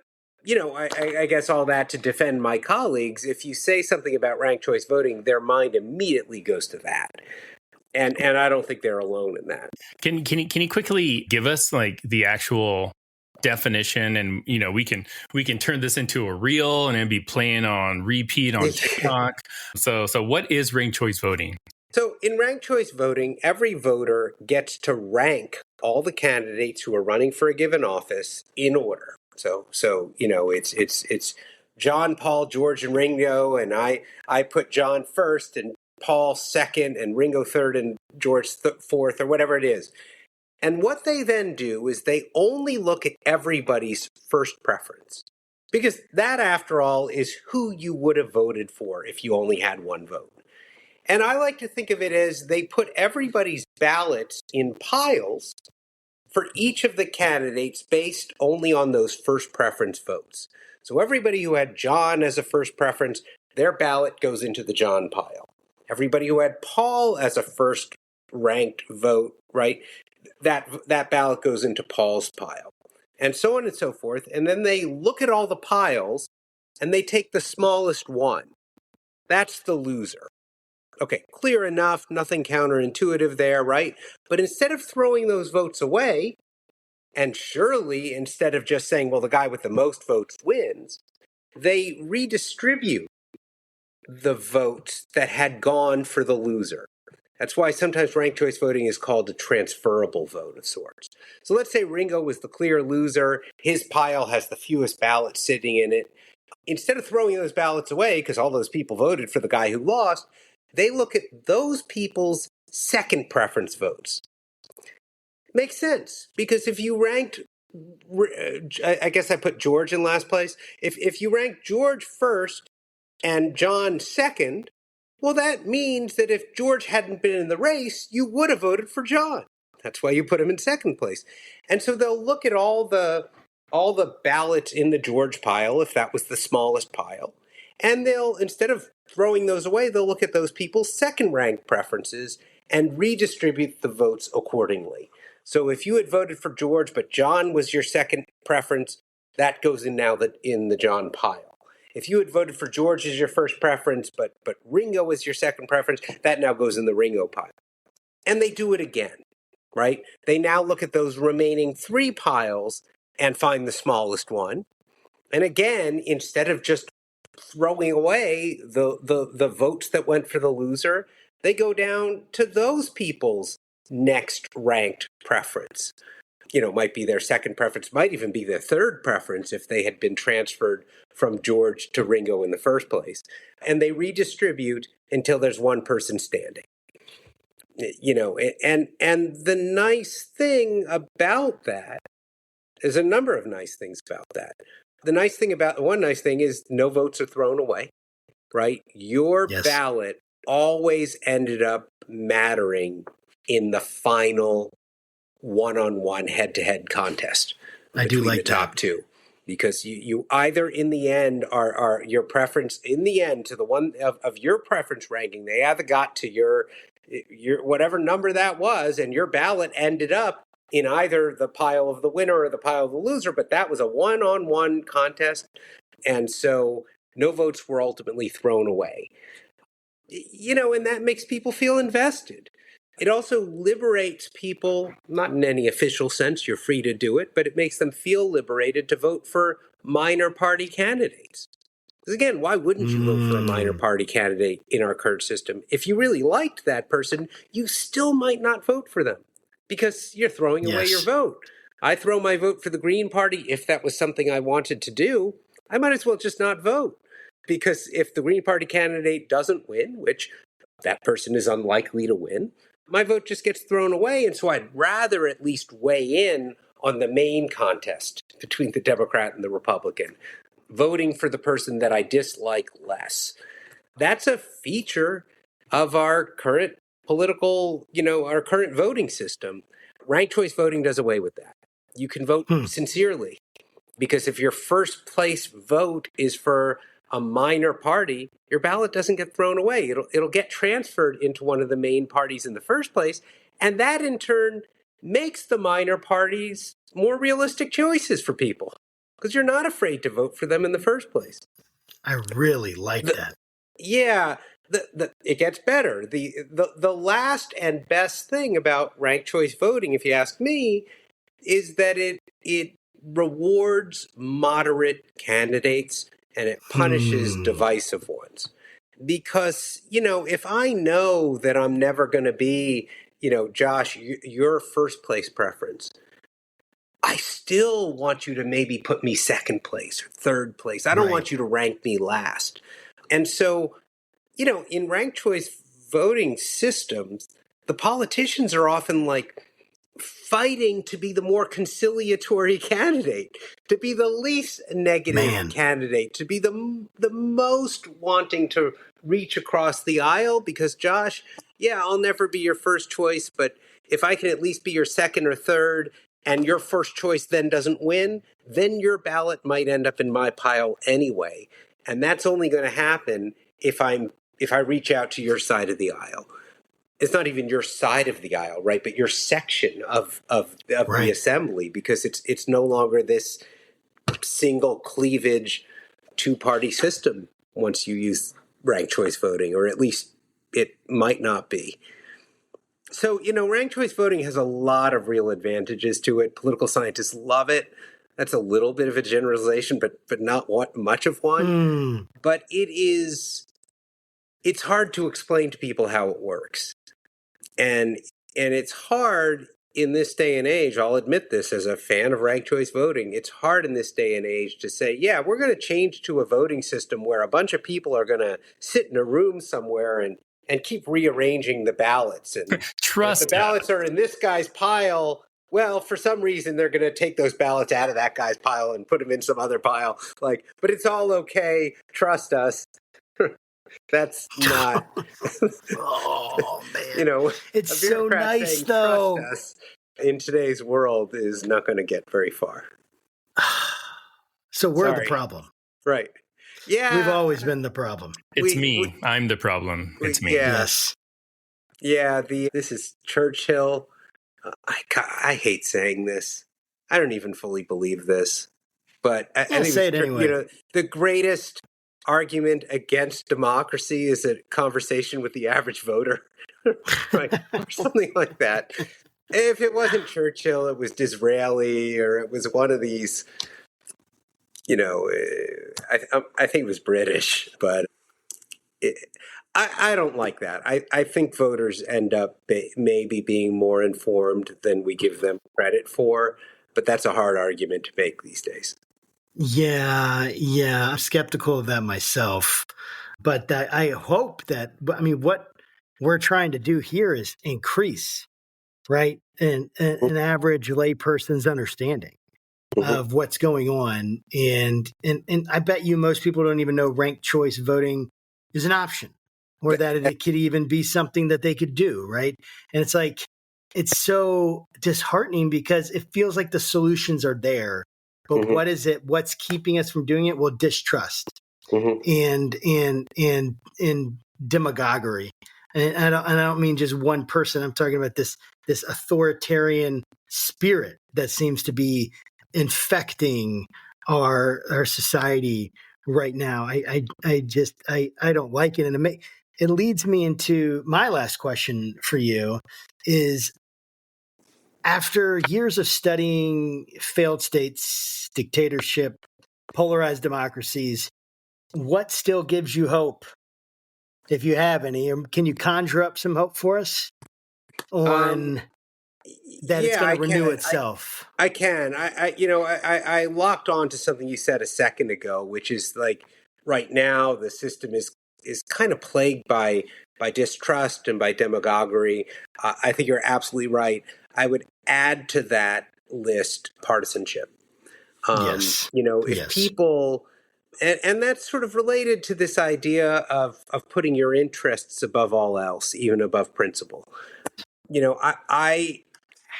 I guess all that to defend my colleagues, if you say something about ranked choice voting, their mind immediately goes to that. And I don't think they're alone in that. Can you quickly give us like the actual definition, and we can turn this into a reel and then be playing on repeat on TikTok. So what is ranked choice voting? So in ranked choice voting, every voter gets to rank all the candidates who are running for a given office in order. So it's John, Paul, George, and Ringo, and I put John first and Paul second and Ringo third and George fourth, or whatever it is. And what they then do is they only look at everybody's first preference, because that, after all, is who you would have voted for if you only had one vote. And I like to think of it as they put everybody's ballots in piles for each of the candidates based only on those first preference votes. So everybody who had John as a first preference, their ballot goes into the John pile. Everybody who had Paul as a first ranked vote, right, that ballot goes into Paul's pile. And so on and so forth. And then they look at all the piles and they take the smallest one. That's the loser. Okay, clear enough, nothing counterintuitive there, right? But instead of throwing those votes away, and surely instead of just saying, well, the guy with the most votes wins, they redistribute the votes that had gone for the loser. That's why sometimes ranked choice voting is called a transferable vote of sorts. So let's say Ringo was the clear loser. His pile has the fewest ballots sitting in it. Instead of throwing those ballots away, because all those people voted for the guy who lost, they look at those people's second preference votes. Makes sense, because if you ranked, I guess I put George in last place. If you ranked George first and John second, well, that means that if George hadn't been in the race, you would have voted for John. That's why you put him in second place. And so they'll look at all the ballots in the George pile, if that was the smallest pile, and they'll, instead of throwing those away, they'll look at those people's second ranked preferences and redistribute the votes accordingly. So if you had voted for George, but John was your second preference, that goes in now in the John pile. if you had voted for George as your first preference, but Ringo as your second preference, that now goes in the Ringo pile. And they do it again, right? They now look at those remaining 3 piles and find the smallest one. And again, instead of just throwing away the votes that went for the loser, they go down to those people's next ranked preference. Might be their second preference, might even be their third preference if they had been transferred from George to Ringo in the first place. And they redistribute until there's one person standing. And the nice thing about that, there's a number of nice things about that. One nice thing is no votes are thrown away, right? Your ballot always ended up mattering in the final one-on-one head-to-head contest between the top 2. Because you either in the end are your preference in the end to the one of your preference ranking, they either got to your whatever number that was, and your ballot ended up in either the pile of the winner or the pile of the loser, but that was a one-on-one contest, and so no votes were ultimately thrown away. And that makes people feel invested. It also liberates people, not in any official sense, you're free to do it, but it makes them feel liberated to vote for minor party candidates. Because again, why wouldn't you vote for a minor party candidate in our current system? If you really liked that person, you still might not vote for them because you're throwing away your vote. I throw my vote for the Green Party if that was something I wanted to do. I might as well just not vote. Because if the Green Party candidate doesn't win, which that person is unlikely to win, my vote just gets thrown away. And so I'd rather at least weigh in on the main contest between the Democrat and the Republican, voting for the person that I dislike less. That's a feature of our current political, our current voting system. Ranked choice voting does away with that. You can vote sincerely, because if your first place vote is for a minor party, your ballot doesn't get thrown away. It'll get transferred into one of the main parties in the first place, and that in turn makes the minor parties more realistic choices for people because you're not afraid to vote for them in the first place. I really like that. Yeah, it gets better. The last and best thing about ranked choice voting, if you ask me, is that it rewards moderate candidates and it punishes divisive ones. Because, if I know that I'm never going to be, Josh, your first place preference, I still want you to maybe put me second place or third place. I don't want you to rank me last. And so, in ranked choice voting systems, the politicians are often like fighting to be the more conciliatory candidate, to be the least negative candidate, to be the most wanting to reach across the aisle. Because, Josh, I'll never be your first choice, but if I can at least be your second or third, and your first choice then doesn't win, then your ballot might end up in my pile anyway. And that's only going to happen if I reach out to your side of the aisle. It's not even your side of the aisle, right? But your section of the assembly, because it's no longer this single cleavage 2-party system once you use ranked choice voting, or at least it might not be. So, ranked choice voting has a lot of real advantages to it. Political scientists love it. That's a little bit of a generalization, but not much of one. But it's hard to explain to people how it works. And it's hard in this day and age, I'll admit this as a fan of ranked choice voting, it's hard in this day and age to say, we're going to change to a voting system where a bunch of people are going to sit in a room somewhere and keep rearranging the ballots. And if the ballots are in this guy's pile, well, for some reason, they're going to take those ballots out of that guy's pile and put them in some other pile. But it's all okay. Trust us. That's not. Oh, man. It's so nice, saying, though. Trust us in today's world is not going to get very far. So we're the problem. Right. Yeah. We've always been the problem. It's me. I'm the problem. It's me. Yes. Yeah. This is Churchill. I hate saying this. I don't even fully believe this. But I think say it anyway. The greatest argument against democracy is a conversation with the average voter, right? Or something like that. If it wasn't Churchill, it was Disraeli, or it was one of these, I think it was British, but I don't like that. I think voters end up maybe being more informed than we give them credit for, but that's a hard argument to make these days. Yeah, I'm skeptical of that myself. But I hope that, what we're trying to do here is increase, right? An average layperson's understanding of what's going on. And I bet you most people don't even know ranked choice voting is an option, or that it could even be something that they could do, right? And it's like, it's so disheartening because it feels like the solutions are there. But what is it? What's keeping us from doing it? Well, distrust and demagoguery. And I don't mean just one person. I'm talking about this authoritarian spirit that seems to be infecting our society right now. I don't like it, and it leads me into my last question for you is, after years of studying failed states, dictatorship, polarized democracies, what still gives you hope, if you have any? Or can you conjure up some hope for us on that it's going to renew itself? I can. I locked on to something you said a second ago, which is like right now the system is kind of plagued by distrust and by demagoguery. I think you're absolutely right. I would add to that list partisanship. Yes. If people, and that's sort of related to this idea of putting your interests above all else, even above principle. I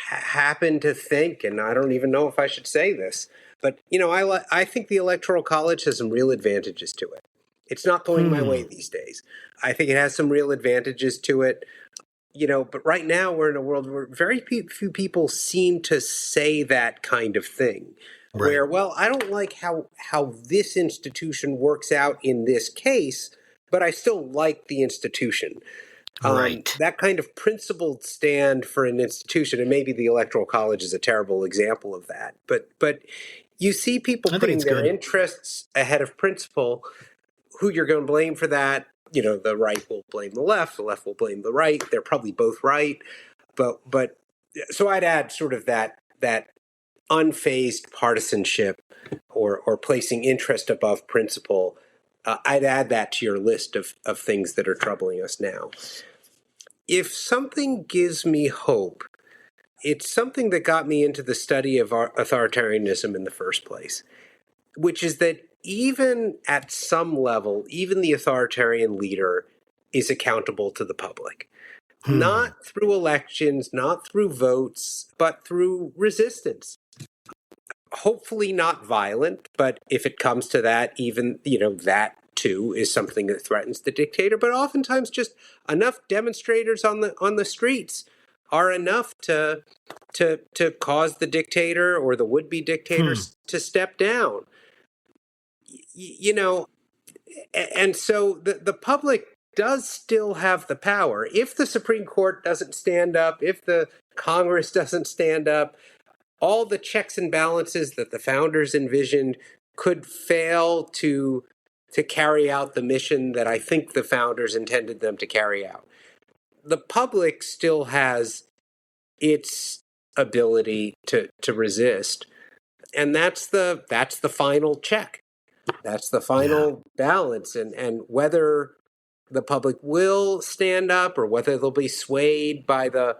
happen to think, and I don't even know if I should say this, but I think the Electoral College has some real advantages to it. It's not going my way these days. I think it has some real advantages to it. But right now we're in a world where very few people seem to say that kind of thing. Right. Where, well, I don't like how this institution works out in this case, but I still like the institution. Right. That kind of principled stand for an institution, and maybe the Electoral College is a terrible example of that. But you see people putting their interests ahead of principle. Who you're going to blame for that? The right will blame the left will blame the right. They're probably both right. But so I'd add sort of that unfazed partisanship or placing interest above principle. I'd add that to your list of things that are troubling us now. If something gives me hope, it's something that got me into the study of authoritarianism in the first place, which is that even at some level, even the authoritarian leader is accountable to the public. Not through elections, not through votes, but through resistance. Hopefully not violent, but if it comes to that, even, that too is something that threatens the dictator. But oftentimes just enough demonstrators on the streets are enough to cause the dictator or the would-be dictators to step down. And so the public does still have the power. If the Supreme Court doesn't stand up, if the Congress doesn't stand up, all the checks and balances that the founders envisioned could fail to carry out the mission that I think the founders intended them to carry out. The public still has its ability to resist, and that's the final check. That's the final balance, and whether the public will stand up or whether they'll be swayed by the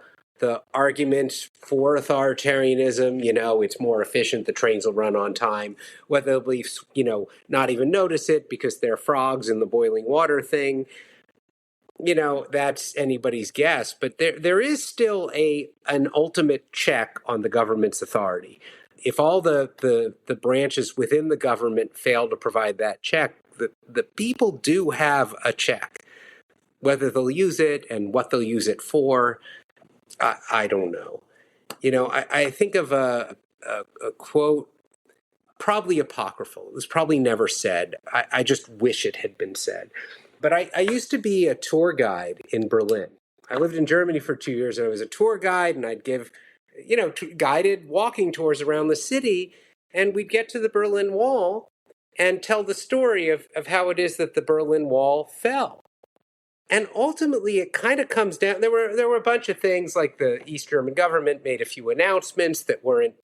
arguments for authoritarianism, it's more efficient, the trains will run on time, whether they'll be, not even notice it because they're frogs in the boiling water thing, that's anybody's guess. But there is still an ultimate check on the government's authority. If all the branches within the government fail to provide that check, the people do have a check. Whether they'll use it and what they'll use it for, I don't know. I think of a quote probably apocryphal. It was probably never said. I just wish it had been said. But I used to be a tour guide in Berlin. I lived in Germany for 2 years, and I was a tour guide, and I'd give, guided walking tours around the city, and we'd get to the Berlin Wall and tell the story of how it is that the Berlin Wall fell. And ultimately, it kind of comes down, there were a bunch of things, like the East German government made a few announcements that weren't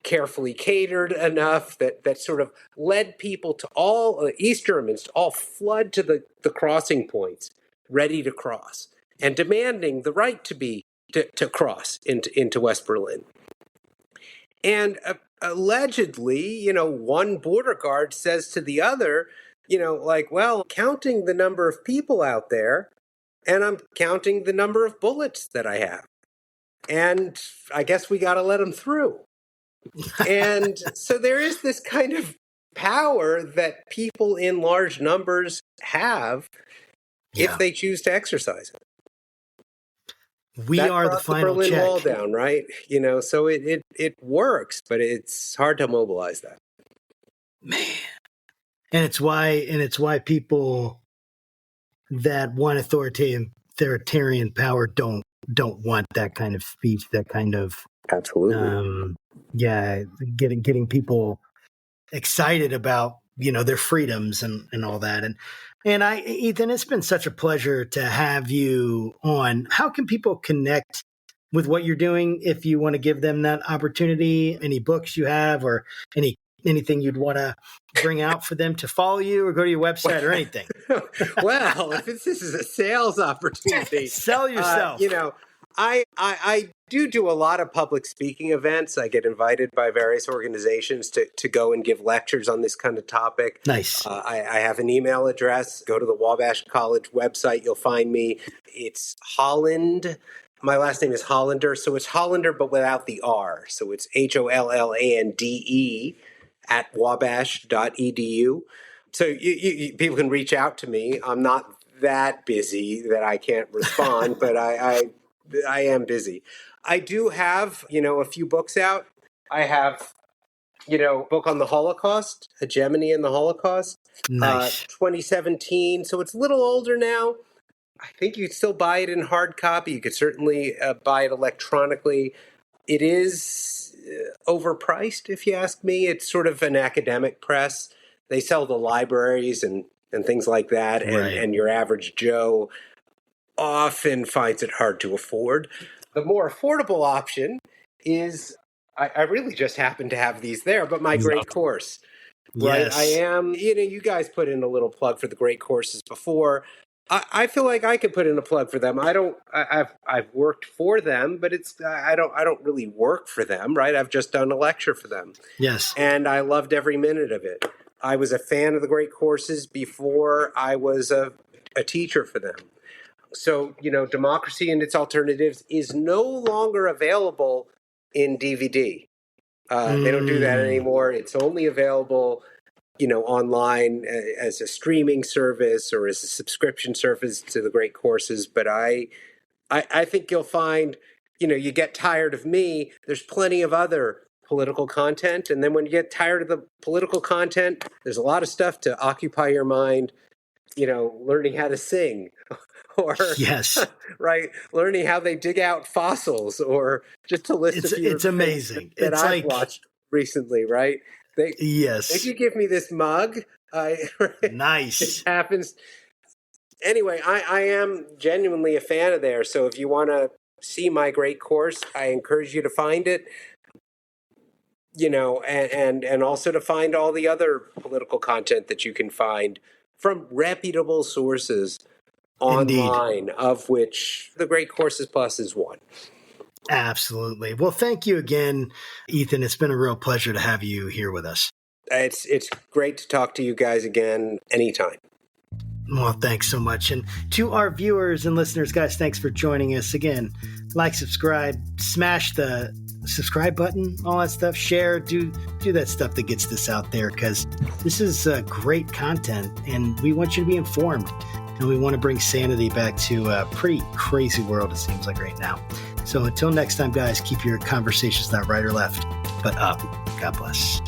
carefully catered enough, that sort of led people to all, East Germans, to all flood to the crossing points, ready to cross, and demanding the right to cross into West Berlin. And allegedly, one border guard says to the other, well, counting the number of people out there, and I'm counting the number of bullets that I have. And I guess we got to let them through. And so there is this kind of power that people in large numbers have if they choose to exercise it. We are the final Berlin check. Wall down, right? So it works, but it's hard to mobilize that. Man. And it's why people that want authoritarian power don't want that kind of speech, that kind of absolutely getting people excited about their freedoms and all that. And Ethan, it's been such a pleasure to have you on. How can people connect with what you're doing if you want to give them that opportunity? Any books you have, or anything you'd want to bring out for them to follow you or go to your website or anything? Well, if this is a sales opportunity, sell yourself. I do a lot of public speaking events. I get invited by various organizations to go and give lectures on this kind of topic. Nice. I have an email address. Go to the Wabash College website. You'll find me. It's Holland. My last name is Hollander. So it's Hollander, but without the R. So it's HOLLANDE @wabash.edu. So you people can reach out to me. I'm not that busy that I can't respond, but I am busy. I do have, a few books out. I have, a book on the Holocaust, Hegemony in the Holocaust, Nice. 2017. So it's a little older now. I think you could still buy it in hard copy. You could certainly buy it electronically. It is overpriced, if you ask me. It's sort of an academic press. They sell to libraries and things like that. And your average Joe often finds it hard to afford. The more affordable option is, I really just happen to have these there, but my great course, right? Yes. I am, you guys put in a little plug for the great courses before. I feel like I could put in a plug for them. I've worked for them, but I don't really work for them, right? I've just done a lecture for them. Yes. And I loved every minute of it. I was a fan of the great courses before I was a teacher for them. So, Democracy and Its Alternatives is no longer available in DVD. They don't do that anymore. It's only available, online as a streaming service or as a subscription service to the great courses. But I think you'll find, you get tired of me, there's plenty of other political content. And then when you get tired of the political content, there's a lot of stuff to occupy your mind, learning how to sing. Or, yes, right, learning how they dig out fossils, or just to list a few. It's amazing that I've watched recently, right? Yes. If you give me this mug, nice. It happens. Anyway, I am genuinely a fan of theirs. So if you want to see my great course, I encourage you to find it. And also to find all the other political content that you can find from reputable sources online, Indeed. Of which the Great Courses Plus is one. Absolutely. Well, thank you again, Ethan. It's been a real pleasure to have you here with us. It's great to talk to you guys again anytime. Well, thanks so much. And to our viewers and listeners, guys, thanks for joining us again. Like, subscribe, smash the subscribe button, all that stuff, share, do that stuff that gets this out there, because this is great content and we want you to be informed. And we want to bring sanity back to a pretty crazy world, it seems like right now. So until next time, guys, keep your conversations not right or left, but up. God bless.